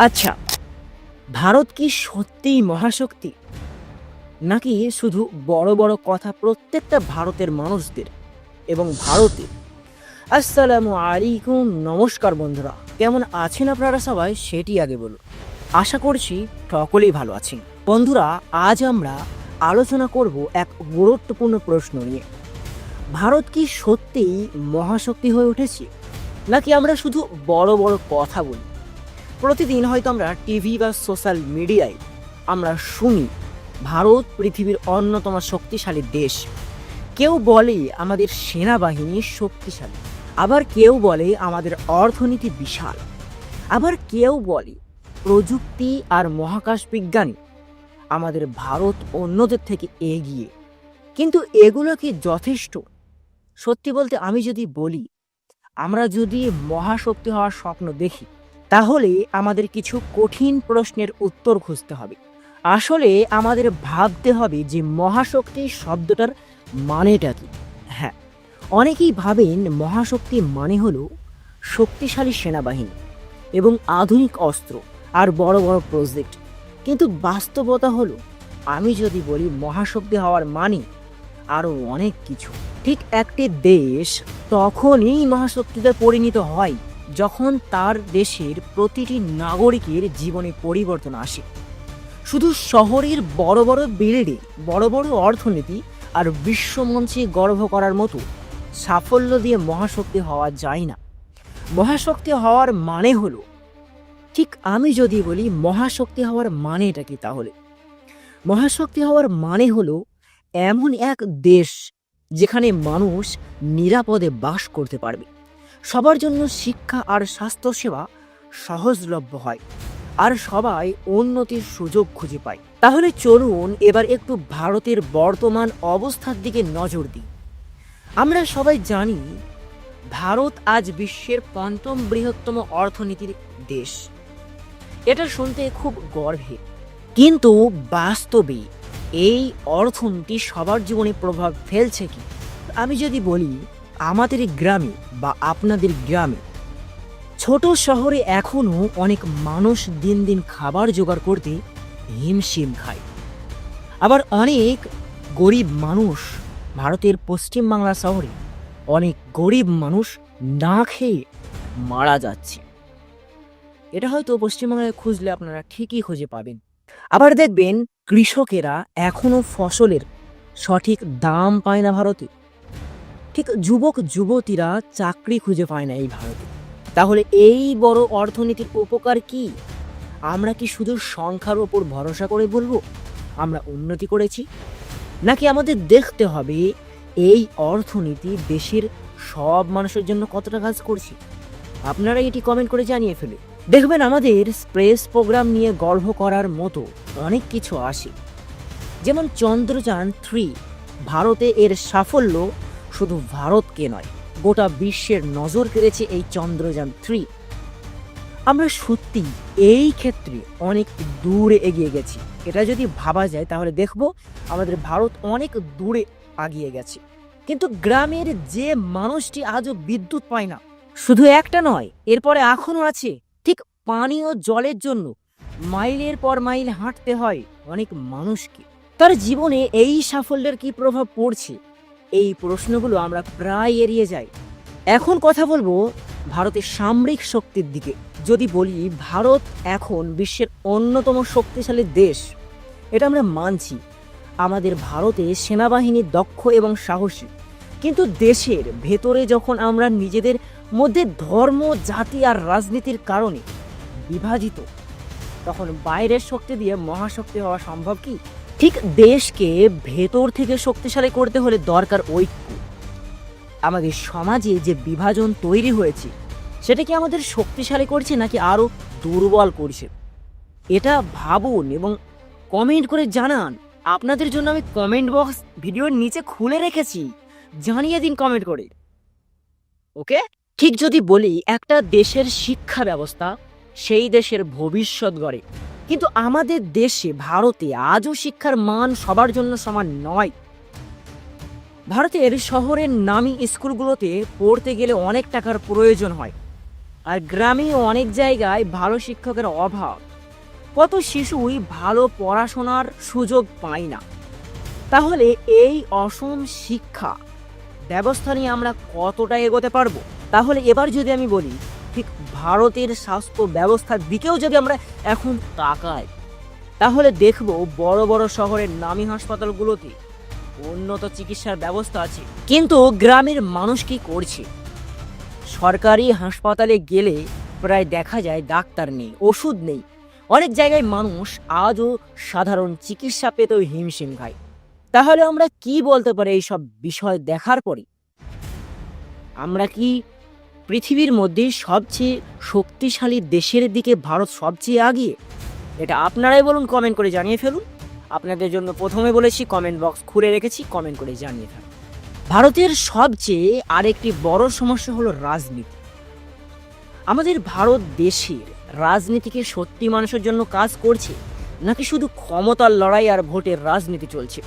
আচ্ছা, ভারত কি সত্যিই মহাশক্তি, নাকি শুধু বড় বড় কথা প্রত্যেকটা ভারতের মানুষদের এবং ভারতে? আসসালামু আলাইকুম, নমস্কার বন্ধুরা, কেমন আছেন আপনারা সবাই সেটি আগে বলুন। আশা করছি সকলেই ভালো আছেন। বন্ধুরা, আজ আমরা আলোচনা করব এক গুরুত্বপূর্ণ প্রশ্ন নিয়ে। ভারত কি সত্যিই মহাশক্তি হয়ে উঠেছে, নাকি আমরা শুধু বড় বড় কথা বলি? প্রতিদিন হয়তো আমরা টিভি বা সোশ্যাল মিডিয়ায় আমরা শুনি ভারত পৃথিবীর অন্যতম শক্তিশালী দেশ। কেউ বলে আমাদের সেনাবাহিনী শক্তিশালী, আবার কেউ বলে আমাদের অর্থনীতি বিশাল, আবার কেউ বলে প্রযুক্তি আর মহাকাশ বিজ্ঞানী আমাদের ভারত অন্যদের থেকে এগিয়ে। কিন্তু এগুলো কি যথেষ্ট? সত্যি বলতে আমি যদি বলি, আমরা যদি মহাশক্তি হওয়ার স্বপ্ন দেখি, তাহলে আমাদের কিছু কঠিন প্রশ্নের উত্তর খুঁজতে হবে। আসলে আমাদের ভাবতে হবে যে মহাশক্তি শব্দটার মানেটা কি। হ্যাঁ, অনেকেই ভাবেন মহাশক্তি মানে হলো শক্তিশালী সেনাবাহিনী এবং আধুনিক অস্ত্র আর বড় বড় প্রজেক্ট। কিন্তু বাস্তবতা হলো, আমি যদি বলি মহাশক্তি হওয়ার মানে আরও অনেক কিছু। ঠিক একটি দেশ তখনই মহাশক্তিতে পরিণত হয় যখন তার দেশের প্রতিটি নাগরিকের জীবনে পরিবর্তন আসে। শুধু শহরের বড় বড় বিল্ডিং, বড় বড় অর্থনীতি আর বিশ্বমঞ্চে গর্ব করার মতো সাফল্য দিয়ে মহাশক্তি হওয়া যায় না। মহাশক্তি হওয়ার মানে হলো, ঠিক আমি যদি বলি মহাশক্তি হওয়ার মানেটা কি, তাহলে মহাশক্তি হওয়ার মানে হলো এমন এক দেশ যেখানে মানুষ নিরাপদে বাস করতে পারবে, সবার জন্য শিক্ষা আর স্বাস্থ্যসেবা সহজলভ্য হয়, আর সবাই উন্নতির সুযোগ খুঁজে পায়। তাহলে চলুন এবার একটু ভারতের বর্তমান অবস্থার দিকে নজর দিই। আমরা সবাই জানি ভারত আজ বিশ্বের পঞ্চম বৃহত্তম অর্থনীতির দেশ। এটা শুনতে খুব গর্বের, কিন্তু বাস্তবে এই অর্থনীতি সবার জীবনে প্রভাব ফেলছে কি? আমি যদি বলি, আমাদের গ্রামে বা আপনাদের গ্রামে, ছোট শহরে এখনও অনেক মানুষ দিন দিন খাবার জোগাড় করতে হিমশিম খায়। আবার অনেক গরিব মানুষ, ভারতের পশ্চিমবাংলা শহরে অনেক গরিব মানুষ না খেয়ে মারা যাচ্ছে। এটা হয়তো পশ্চিমবাংলায় খুঁজলে আপনারা ঠিকই খুঁজে পাবেন। আবার দেখবেন কৃষকেরা এখনো ফসলের সঠিক দাম পায় না ভারতে। ঠিক যুবক যুবতীরা চাকরি খুঁজে পায় না এই ভারতে। তাহলে এই বড় অর্থনীতির উপকার কি? আমরা কি শুধু সংখ্যার ওপর ভরসা করে বলবো আমরা উন্নতি করেছি, নাকি আমাদের দেখতে হবে এই অর্থনীতি দেশের সব মানুষের জন্য কতটা কাজ করছে? আপনারা এটি কমেন্ট করে জানিয়ে ফেলে। দেখবেন আমাদের স্পেস প্রোগ্রাম নিয়ে গর্ব করার মতো অনেক কিছু আসে, যেমন চন্দ্রযান 3। ভারতে এর সাফল্য শুধু ভারতকে নয়, গোটা বিশ্বের নজর কেড়েছে এই চন্দ্রযান 3। আমরা সত্যি এই ক্ষেত্রে অনেক দূরে এগিয়ে গেছি। এটা যদি ভাবা যায় তাহলে দেখব আমাদের ভারত অনেক দূরে এগিয়ে গেছে। কিন্তু গ্রামের যে মানুষটি আজও বিদ্যুৎ পায় না, শুধু একটা নয়, এরপরে এখনও আছে, ঠিক পানীয় জলের জন্য মাইলের পর মাইল হাঁটতে হয় অনেক মানুষকে। তার জীবনে এই সাফল্যের কি প্রভাব পড়ছে? এই প্রশ্নগুলো আমরা প্রায় এড়িয়ে যাই। এখন কথা বলবো ভারতের সামরিক শক্তির দিকে। যদি বলি ভারত এখন বিশ্বের অন্যতম শক্তিশালী দেশ, এটা আমরা মানছি। আমাদের ভারতে সেনাবাহিনী দক্ষ এবং সাহসী। কিন্তু দেশের ভেতরে যখন আমরা নিজেদের মধ্যে ধর্ম, জাতি আর রাজনীতির কারণে বিভাজিত, তখন বাইরের শক্তি দিয়ে মহাশক্তি হওয়া সম্ভব কি? ঠিক দেশকে ভেতর থেকে শক্তিশালী করতে হলে দরকার ঐক্য। আমাদের সমাজে যে বিভাজন তৈরি হয়েছে, সেটা কি আমাদের শক্তিশালী করছে নাকি আরও দুর্বল করছে? এটা ভাবুন এবং কমেন্ট করে জানান। আপনাদের জন্য আমি কমেন্ট বক্স ভিডিওর নিচে খুলে রেখেছি, জানিয়ে দিন কমেন্ট করে। ওকে, ঠিক যদি বলি একটা দেশের শিক্ষা ব্যবস্থা সেই দেশের ভবিষ্যৎ গড়ে, কিন্তু আমাদের দেশে ভারতে আজও শিক্ষার মান সবার জন্য সমান নয়। ভারতের শহরের নামী স্কুলগুলোতে পড়তে গেলে অনেক টাকার প্রয়োজন হয়, আর গ্রামে অনেক জায়গায় ভালো শিক্ষকের অভাব, কত শিশুই ভালো পড়াশোনার সুযোগ পায় না। তাহলে এই অসম শিক্ষা ব্যবস্থা নিয়ে আমরা কতটা এগোতে পারবো? তাহলে এবার যদি আমি বলি, ঠিক ভারতের স্বাস্থ্য ব্যবস্থার দিকেও যদি আমরা এখন তাকাই, তাহলে দেখব বড় বড় শহরের নামী হাসপাতালগুলোতে উন্নত চিকিৎসার ব্যবস্থা আছে, কিন্তু গ্রামের মানুষ কি করছে? সরকারি হাসপাতালে গেলে প্রায় দেখা যায় ডাক্তার নেই, ওষুধ নেই। অনেক জায়গায় মানুষ আজও সাধারণ চিকিৎসা পেতেও হিমশিম খায়। তাহলে আমরা কি বলতে পারি এইসব বিষয় দেখার পরে? আমরা কি পৃথিবীর মধ্যে সবচেয়ে শক্তিশালী দেশের দিকে ভারত সবচেয়ে আগিয়ে? এটা আপনারাই বলুন, কমেন্ট করে জানিয়ে ফেলুন। আপনাদের জন্য প্রথমে বলেছি, কমেন্ট বক্স খুলে রেখেছি, কমেন্ট করে জানিয়ে ফেলুন। ভারতের সবচেয়ে আরেকটি বড় সমস্যা হলো রাজনীতি। আমাদের ভারত দেশের রাজনীতিকে সত্যি মানুষের জন্য কাজ করছে, নাকি শুধু ক্ষমতার লড়াই আর ভোটের রাজনীতি চলছে?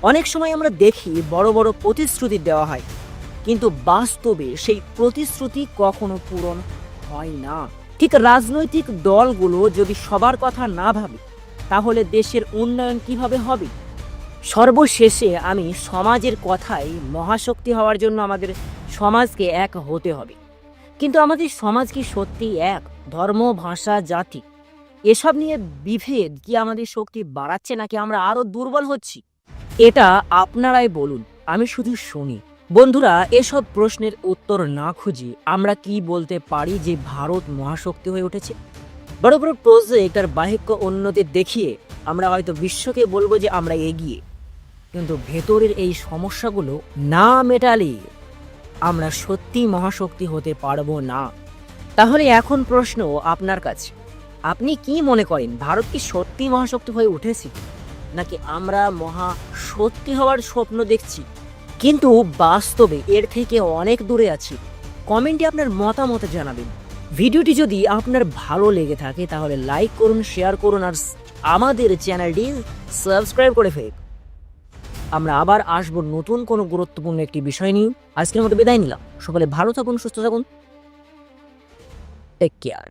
অনেক সময় আমরা দেখি বড় বড় প্রতিশ্রুতি দেওয়া হয়, কিন্তু বাস্তবে সেই প্রতিশ্রুতি কখনো পূরণ হয় না। ঠিক রাজনৈতিক দলগুলো যদি সবার কথা না ভাবে, তাহলে দেশের উন্নয়ন কিভাবে হবে? সর্বশেষে আমি সমাজের কথাই মহাশক্তি হওয়ার জন্য আমাদের সমাজকে এক হতে হবে। কিন্তু আমাদের সমাজ কি সত্যি এক? ধর্ম, ভাষা, জাতি এসব নিয়ে বিভেদ কি আমাদের শক্তি বাড়াচ্ছে, নাকি আমরা আরো দুর্বল হচ্ছি? এটা আপনারাই বলুন, আমি শুধু শুনি। বন্ধুরা, এসব প্রশ্নের উত্তর না খুঁজে আমরা কি বলতে পারি যে ভারত মহাশক্তি হয়ে উঠেছে? বড় বড় প্রজেক্ট আর বাহ্যিক উন্নতি দেখিয়ে আমরা হয়তো বিশ্বকে বলবো যে আমরা এগিয়ে, কিন্তু ভেতরের এই সমস্যাগুলো না মেটালে আমরা সত্যি মহাশক্তি হতে পারবো না। তাহলে এখন প্রশ্ন আপনার কাছে, আপনি কি মনে করেন, ভারত কি সত্যি মহাশক্তি হয়ে উঠেছে, নাকি আমরা মহাশক্তি হওয়ার স্বপ্ন দেখছি কিন্তু বাস্তবে এর থেকে অনেক দূরে আছি? কমেন্টে আপনার মতামত জানাবেন। ভিডিওটি যদি আপনার ভালো লেগে থাকে তাহলে লাইক করুন, শেয়ার করুন, আর আমাদের চ্যানেলটি সাবস্ক্রাইব করে ফেলুন। আমরা আবার আসবো নতুন কোনো গুরুত্বপূর্ণ একটি বিষয় নিয়ে। আজকের মতো বিদায় নিলাম। সকলে ভালো থাকুন, সুস্থ থাকুন, টেক কেয়ার।